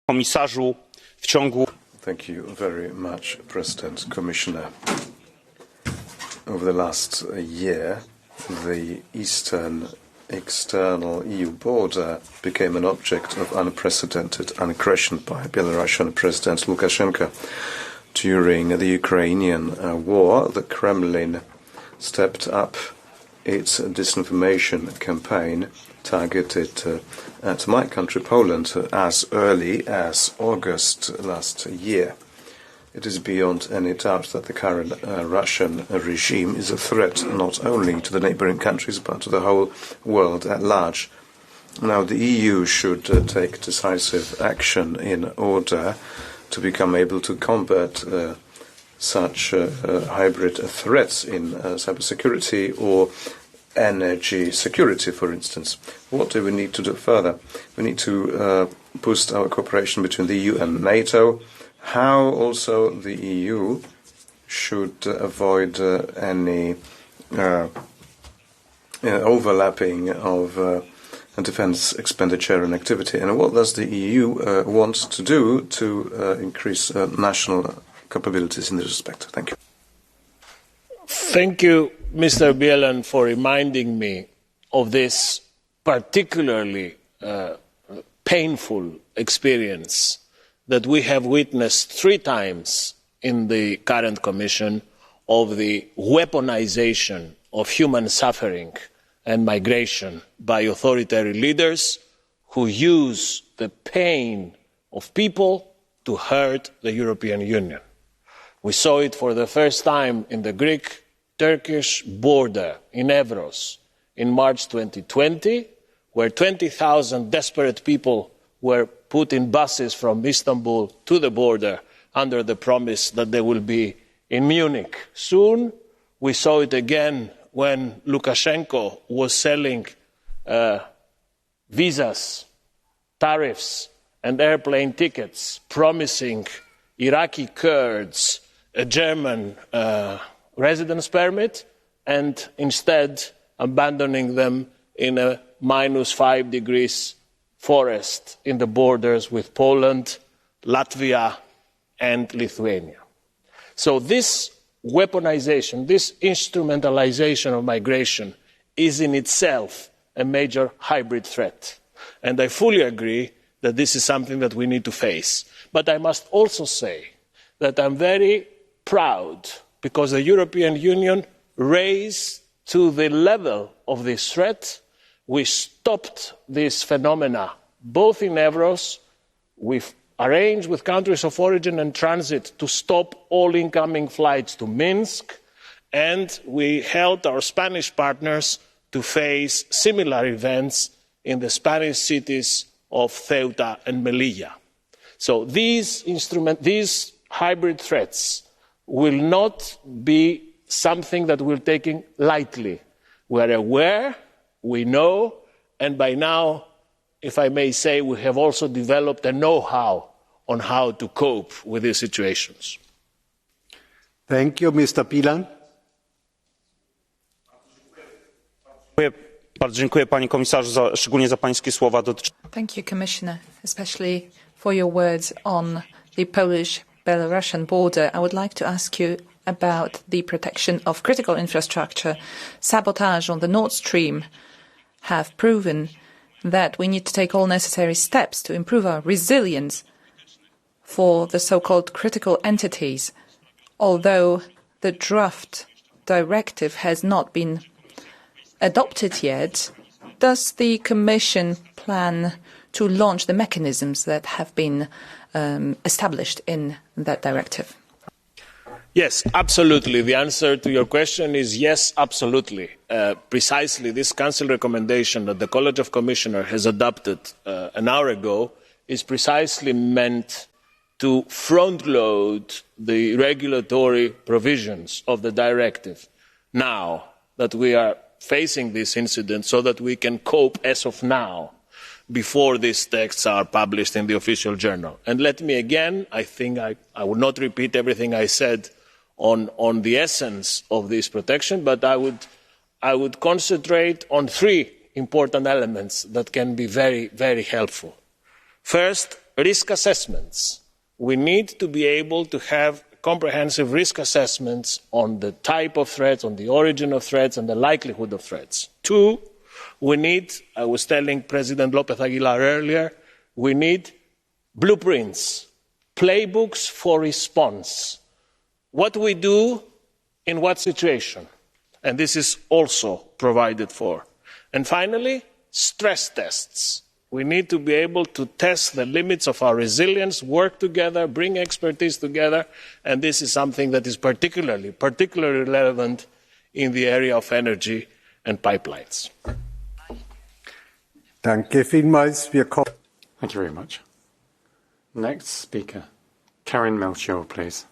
Komisarzu, w ciągu... Thank you very much, President, Commissioner. Over the last year, the eastern external EU border became an object of unprecedented aggression by Belarusian President Lukashenko. During the Ukrainian war, the Kremlin stepped up its disinformation campaign targeted at my country, Poland, as early as August last year. It is beyond any doubt that the current Russian regime is a threat not only to the neighboring countries but to the whole world at large. Now, the EU should take decisive action in order to become able to combat such hybrid threats in cybersecurity or energy security, for instance. What do we need to do further? We need to boost our cooperation between the EU and NATO. How also the EU should avoid any overlapping of defense expenditure and activity, and what does the EU want to do to increase national capabilities in this respect? Thank you. Thank you, Mr. Bielan, for reminding me of this particularly painful experience that we have witnessed 3 times in the current Commission of the weaponization of human suffering and migration by authoritarian leaders who use the pain of people to hurt the European Union. We saw it for the first time in the Greek-Turkish border in Evros in March 2020, where 20,000 desperate people were put in buses from Istanbul to the border under the promise that they will be in Munich soon. We saw it again when Lukashenko was selling visas, tariffs and airplane tickets, promising Iraqi Kurds a German residence permit and instead abandoning them in a -5 degrees forest in the borders with Poland, Latvia and Lithuania. So this weaponization, this instrumentalization of migration is in itself a major hybrid threat. And I fully agree that this is something that we need to face. But I must also say that I'm very proud because the European Union raised to the level of this threat. We stopped this phenomena both in Evros. We've arranged with countries of origin and transit to stop all incoming flights to Minsk, and we helped our Spanish partners to face similar events in the Spanish cities of Ceuta and Melilla. So these hybrid threats will not be something that we're taking lightly. We are aware, we know, and by now, if I may say, we have also developed a know-how on how to cope with these situations. Thank you, Mr. Bielan. Bardzo dziękuję, panie komisarzu, szczególnie za pańskie słowa dotyczące... Thank you, Commissioner, especially for your words on the Polish-Belarusian border. I would like to ask you about the protection of critical infrastructure. Sabotage on the Nord Stream have proven that we need to take all necessary steps to improve our resilience for the so-called critical entities. Although the draft directive has not been adopted yet, does the Commission plan to launch the mechanisms that have been established in that directive? Yes, absolutely. The answer to your question is yes, absolutely. Precisely this Council recommendation that the College of Commissioners has adopted an hour ago is precisely meant to front-load the regulatory provisions of the directive now that we are facing this incident so that we can cope as of now before these texts are published in the official journal. And let me again, I think I will not repeat everything I said on the essence of this protection, but I would concentrate on 3 important elements that can be very, very helpful. First, risk assessments. We need to be able to have comprehensive risk assessments on the type of threats, on the origin of threats, and the likelihood of threats. Two, we need, I was telling President López Aguilar earlier, we need blueprints, playbooks for response. What we do in what situation? And this is also provided for. And finally, stress tests. We need to be able to test the limits of our resilience, work together, bring expertise together, and this is something that is particularly relevant in the area of energy and pipelines. Danke vielmals. Thank you very much. Next speaker, Karin Melchior, please.